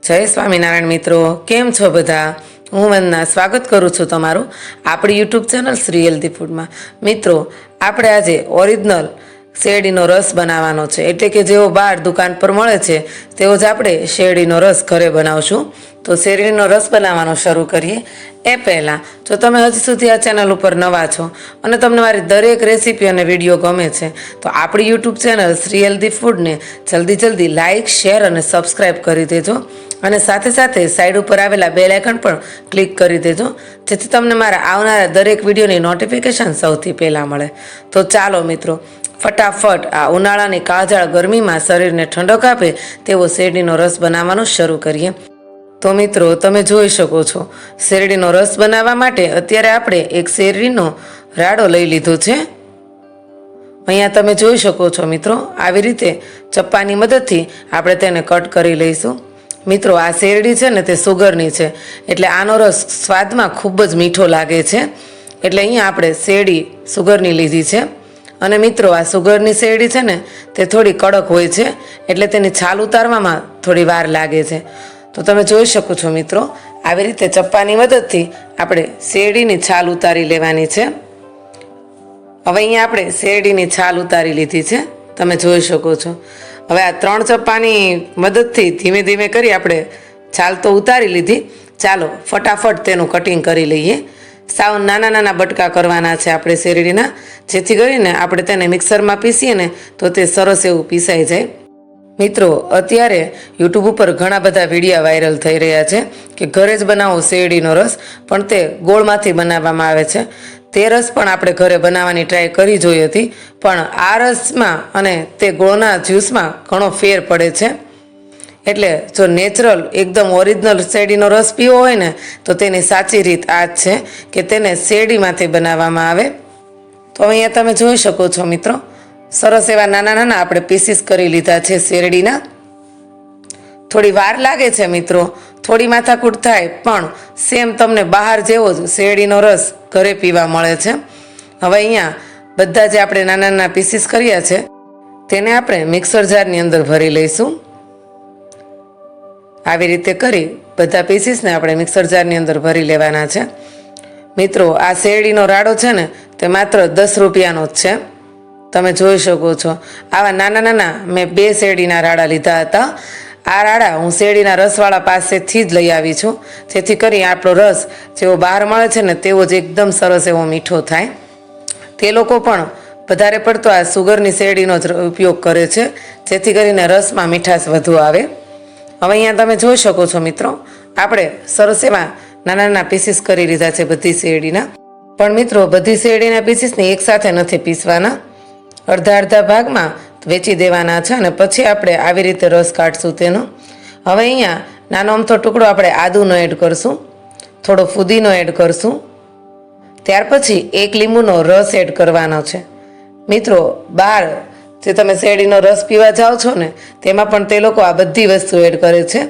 જય સ્વામિનારાયણ મિત્રો, કેમ છો બધા? હું વંદના સ્વાગત કરું છું તમારું આપણી યુટ્યુબ ચેનલ શ્રી હેલ્ધી ફૂડમાં. મિત્રો, આપણે આજે ઓરિજિનલ શેરડીનો રસ બનાવવાનો છે, એટલે કે જેવો બહાર દુકાન પર મળે છે તેવો જ આપણે શેરડીનો રસ ઘરે બનાવશું. તો શેરડીનો રસ બનાવવાનો શરૂ કરીએ. એ પહેલાં જો તમે હજી સુધી આ ચેનલ ઉપર નવા છો અને તમને મારી દરેક રેસીપી અને વિડીયો ગમે છે તો આપણી યુટ્યુબ ચેનલ શ્રી હેલ્ધી ફૂડને જલ્દી લાઇક, શેર અને સબસ્ક્રાઈબ કરી દેજો. અને સાથે સાથે સાઈડ ઉપર આવેલા બેલ આઇકન પણ ક્લિક કરી દેજો, જેથી તમને મારા આવનારા દરેક વિડીયોની નોટિફિકેશન સૌથી પહેલાં મળે. તો ચાલો મિત્રો, ફટાફટ આ ઉનાળાની કાળઝાળ ગરમીમાં શરીરને ઠંડક આપે તેવો શેરડીનો રસ બનાવવાનું શરૂ કરીએ. તો મિત્રો, તમે જોઈ શકો છો શેરડીનો રસ બનાવવા માટે અત્યારે આપણે એક શેરડીનો રાડો લઈ લીધો છે. અહીંયા તમે જોઈ શકો છો મિત્રો, આવી રીતે ચપ્પાની મદદથી આપણે તેને કટ કરી લઈશું. મિત્રો, આ શેરડી છે ને તે સુગરની છે, એટલે આનો રસ સ્વાદમાં ખૂબ જ મીઠો લાગે છે. એટલે અહીંયા આપણે શેરડી સુગરની લીધી છે. અને મિત્રો, આ સુગરની શેરડી છે ને તે થોડી કડક હોય છે, એટલે તેની છાલ ઉતારવામાં થોડી વાર લાગે છે. તો તમે જોઈ શકો છો મિત્રો, આવી રીતે ચપ્પાની મદદથી આપણે શેરડીની છાલ ઉતારી લેવાની છે. હવે અહીંયા આપણે શેરડીની છાલ ઉતારી લીધી છે, તમે જોઈ શકો છો. હવે આ 3 ચપ્પાની મદદથી ધીમે ધીમે કરી આપણે છાલ તો ઉતારી લીધી. ચાલો ફટાફટ તેનું કટિંગ કરી લઈએ. સાવ નાના બટકા કરવાના છે આપણે શેરડીના, જેથી કરીને આપણે તેને મિક્સરમાં પીસીએ ને તો તે સરસ એવું પીસાઈ જાય. મિત્રો, અત્યારે યુટ્યુબ ઉપર ઘણા બધા વિડીયા વાયરલ થઈ રહ્યા છે કે ઘરે જ બનાવો શેરડીનો રસ, પણ તે ગોળમાંથી બનાવવામાં આવે છે. તે રસ પણ આપણે ઘરે બનાવવાની ટ્રાય કરી જોઈ હતી, પણ આ રસમાં અને તે ગોળના જ્યુસમાં ઘણો ફેર પડે છે. એટલે જો નેચરલ એકદમ ઓરિજિનલ શેરડીનો રસ પીવો હોય ને તો તેની સાચી રીત આ જ છે કે તેને શેરડીમાંથી બનાવવામાં આવે. તો અહીંયા તમે જોઈ શકો છો મિત્રો, સરસ એવા નાના આપણે પીસીસ કરી લીધા છે શેરડીના. થોડી વાર લાગે છે મિત્રો, થોડી માથાકૂટ થાય, પણ સેમ તમને બહાર જેવો જ શેરડીનો રસ ઘરે પીવા મળે છે. હવે અહીંયા બધા જે આપણે નાના પીસીસ કર્યા છે તેને આપણે મિક્સર જારની અંદર ભરી લઈશું. આવી રીતે કરી બધા પીસીસને આપણે મિક્સર જારની અંદર ભરી લેવાના છે. મિત્રો, આ શેરડીનો રાડો છે ને તે માત્ર 10 રૂપિયાનો જ છે. તમે જોઈ શકો છો, આવા નાના મેં 2 શેરડીના રાડા લીધા હતા. આ રાડા હું શેરડીના રસવાળા પાસેથી જ લઈ આવી છું, જેથી કરી આપણો રસ જેવો બહાર મળે છે ને તેવો જ એકદમ સરસ એવો મીઠો થાય. તે લોકો પણ વધારે પડતો આ સુગરની શેરડીનો જ ઉપયોગ કરે છે, જેથી કરીને રસમાં મીઠાશ વધુ આવે. હવે અહીંયા તમે જોઈ શકો છો મિત્રો, આપણે સરસ એવા નાના પીસીસ કરી લીધા છે બધી શેરડીના. પણ મિત્રો, બધી શેરડીના પીસીસને એકસાથે નથી પીસવાના, અડધા ભાગમાં વેચી દેવાના છે અને પછી આપણે આવી રીતે રસ કાઢશું તેનો. હવે અહીંયા નાનો અમથો ટુકડો આપણે આદુનો એડ કરશું, થોડો ફુદીનો એડ કરશું, ત્યાર પછી 1 લીંબુનો રસ એડ કરવાનો છે. મિત્રો, બહાર જે તમે શેરડીનો રસ પીવા જાઓ છો ને તેમાં પણ તે લોકો આ બધી વસ્તુ એડ કરે છે,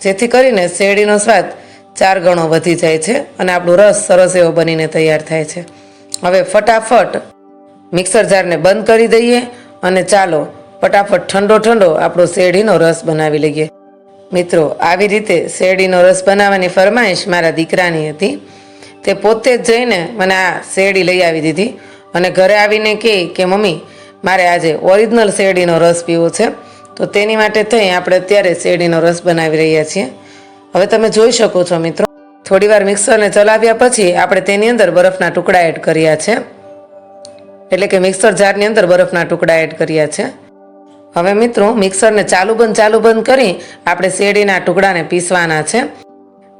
જેથી કરીને શેરડીનો સ્વાદ 4 ગણો વધી જાય છે અને આપણો રસ સરસ એવો બનીને તૈયાર થાય છે. હવે ફટાફટ મિક્સર જારને બંધ કરી દઈએ અને ચાલો ફટાફટ ઠંડો આપણો શેરડીનો રસ બનાવી લઈએ. મિત્રો, આવી રીતે શેરડીનો રસ બનાવવાની ફરમાઈશ મારા દીકરાની હતી. તે પોતે જ જઈને મને આ શેરડી લઈ આવી દીધી અને ઘરે આવીને કહે કે મમ્મી, મારે આજે ઓરિજિનલ શેરડીનો રસ પીવો છે. તો તેની માટે થઈ આપણે અત્યારે શેરડીનો રસ બનાવી રહ્યા છીએ. હવે તમે જોઈ શકો છો મિત્રો, થોડીવાર મિક્સરને ચલાવ્યા પછી આપણે તેની અંદર બરફના ટુકડા એડ કર્યા છે, એટલે કે મિક્સર જારની અંદર બરફના ટુકડા એડ કર્યા છે. હવે મિત્રો, મિક્સરને ચાલુ બંધ કરી આપણે શેરડીના ટુકડાને પીસવાના છે,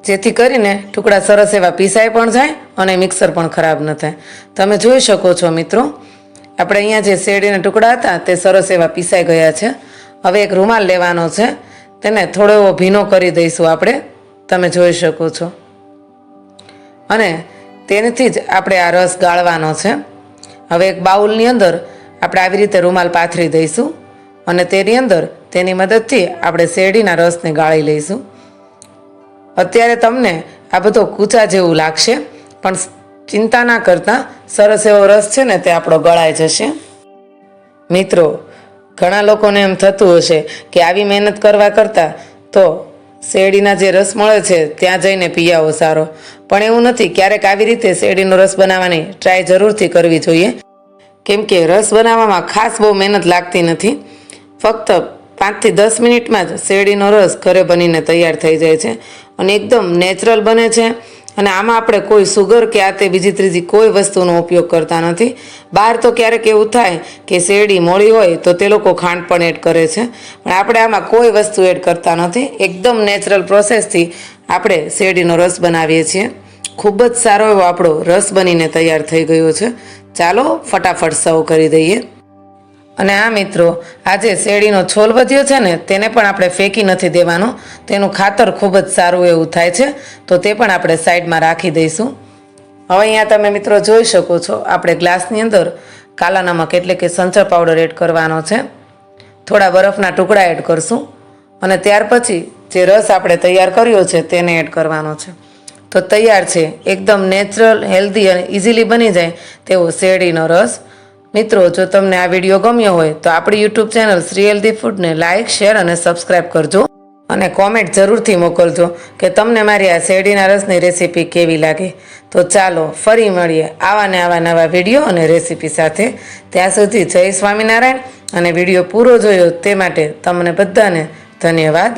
જેથી કરીને ટુકડા સરસ એવા પીસાઈ પણ જાય અને મિક્સર પણ ખરાબ ન થાય. તમે જોઈ શકો છો મિત્રો, આપણે અહીંયા જે શેરડીના ટુકડા હતા તે સરસ એવા પીસાઈ ગયા છે. હવે એક રૂમાલ લેવાનો છે, તેને થોડો એવો ભીનો કરી દઈશું આપણે, તમે જોઈ શકો છો. અને તેનાથી જ આપણે આ રસ ગાળવાનો છે. હવે એક બાઉલની અંદર આપણે આવી રીતે રૂમાલ પાથરી દઈશું અને તેની અંદર તેની મદદથી આપણે શેરડીના રસને ગાળી લઈશું. અત્યારે તમને આ બધો કૂચા જેવું લાગશે, પણ ચિંતા ના કરતા, સરસ એવો રસ છે ને તે આપણો ગળાઈ જશે. મિત્રો, ઘણા લોકોને એમ થતું હશે કે આવી મહેનત કરવા કરતાં તો શેરડીના જે રસ મળે છે ત્યાં જઈને પી આવો સારો. પણ એવું નથી, ક્યારેક આવી રીતે શેરડીનો રસ બનાવવાની ટ્રાય જરૂરથી કરવી જોઈએ, કેમ કે રસ બનાવવામાં ખાસ બહુ મહેનત લાગતી નથી. ફક્ત 5 થી 10 મિનિટમાં જ શેરડીનો રસ ઘરે બનીને તૈયાર થઈ જાય છે અને એકદમ નેચરલ બને છે. અને આમાં આપણે કોઈ સુગર કે આ તે બીજી ત્રીજી કોઈ વસ્તુનો ઉપયોગ કરતા નથી. બહાર તો ક્યારેક એવું થાય કે શેરડી મોળી હોય તો તે લોકો ખાંડ પણ એડ કરે છે, પણ આપણે આમાં કોઈ વસ્તુ એડ કરતા નથી. એકદમ નેચરલ પ્રોસેસથી આપણે શેરડીનો રસ બનાવીએ છીએ. ખૂબ જ સારો એવો આપણો રસ બનીને તૈયાર થઈ ગયો છે. ચાલો ફટાફટ સર્વ કરી દઈએ. અને આ મિત્રો, આ જે શેરડીનો છોલ વધ્યો છે ને તેને પણ આપણે ફેંકી નથી દેવાનો. તેનું ખાતર ખૂબ જ સારું એવું થાય છે, તો તે પણ આપણે સાઈડમાં રાખી દઈશું. હવે અહીંયા તમે મિત્રો જોઈ શકો છો, આપણે ગ્લાસની અંદર કાલા નમક એટલે કે સંચળ પાવડર એડ કરવાનો છે. થોડા બરફના ટુકડા એડ કરશું અને ત્યાર પછી જે રસ આપણે તૈયાર કર્યો છે તેને એડ કરવાનો છે. તો તૈયાર છે એકદમ નેચરલ, હેલ્ધી અને ઇઝીલી બની જાય તેવો શેરડીનો રસ. મિત્રો, જો તમને આ વિડીયો ગમ્યો હોય તો આપણી યુટ્યુબ ચેનલ શ્રી હેલ્ધી ફૂડને લાઇક, શેર અને સબસ્ક્રાઈબ કરજો અને કોમેન્ટ જરૂરથી મોકલજો કે તમને મારી આ શેરડીના રસની રેસીપી કેવી લાગે. તો ચાલો ફરી મળીએ આવા ને આવા નવા વિડીયો અને રેસીપી સાથે. ત્યાં સુધી જય સ્વામિનારાયણ. અને વિડીયો પૂરો જોયો તે માટે તમને બધાને ધન્યવાદ.